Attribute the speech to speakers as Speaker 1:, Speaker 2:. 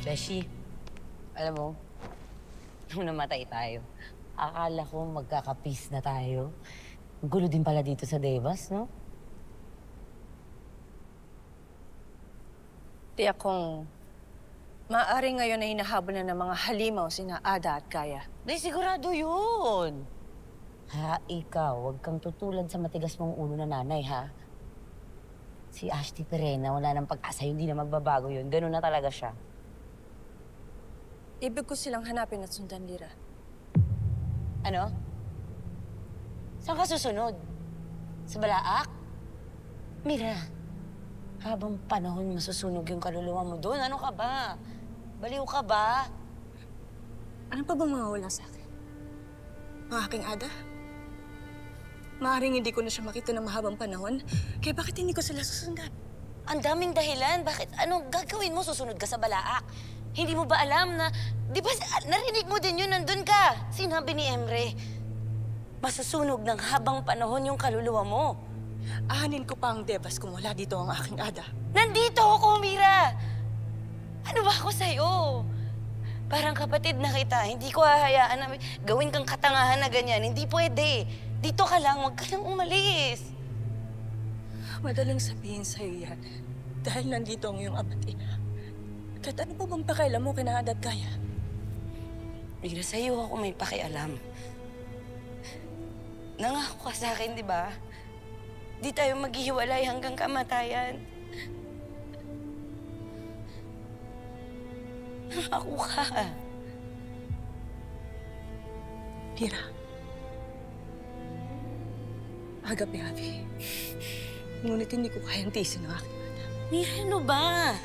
Speaker 1: Beshi, alam mo, nung namatay tayo, akala ko magkaka-peace na tayo. Ang gulo din pala dito sa Devas, no?
Speaker 2: Tiyak kong maaari ngayon na hinahabol na ng mga halimaw sina Ada at Kaya.
Speaker 1: Di, sigurado yun. Ha, ikaw, huwag kang tutulad sa matigas mong ulo na nanay, ha? Si Ashti Perena, wala nang pag-asa, hindi na magbabago yun. Ganun na talaga siya.
Speaker 2: Ibig ko silang hanapin at sundan, Lira.
Speaker 1: Ano? Saan ka susunod? Sa Balaak? Mira, habang panahon masusunog yung kaluluwa mo doon, ano ka ba? Baliw ka ba?
Speaker 2: Ano pa bang mawawala sa akin? Ang aking Ada? Maaaring hindi ko na siya makita ng mahabang panahon, kaya bakit hindi ko sila susundan?
Speaker 1: Ang daming dahilan. Bakit? Anong gagawin mo? Susunod ka sa Balaak? Hindi mo ba alam na... Di ba narinig mo din yun, nandun ka? Sinabi ni Emre, masusunog ng habang panahon yung kaluluwa mo.
Speaker 2: Ahanin ko pa ang Devas kung wala dito ang aking Ada.
Speaker 1: Nandito ako, Mira! Ano ba ako sa'yo? Parang kapatid na kita. Hindi ko hahayaan na gawin kang katangahan na ganyan. Hindi pwede. Dito ka lang, huwag ka nang umalis.
Speaker 2: Madaling sabihin sa'yo yan. Dahil nandito ang iyong ama't ina. Kahit ano pa bang pakialam mo kina Ada at Kaya?
Speaker 1: Mira, sa'yo ako may pakialam. Nangako ka sa akin, di ba? Di tayo maghihiwalay hanggang kamatayan. Nangako ka.
Speaker 2: Mira. Agapi-abi. Ngunit hindi ko kayang tiisin ang aking Ada.
Speaker 1: Mira, ano ba?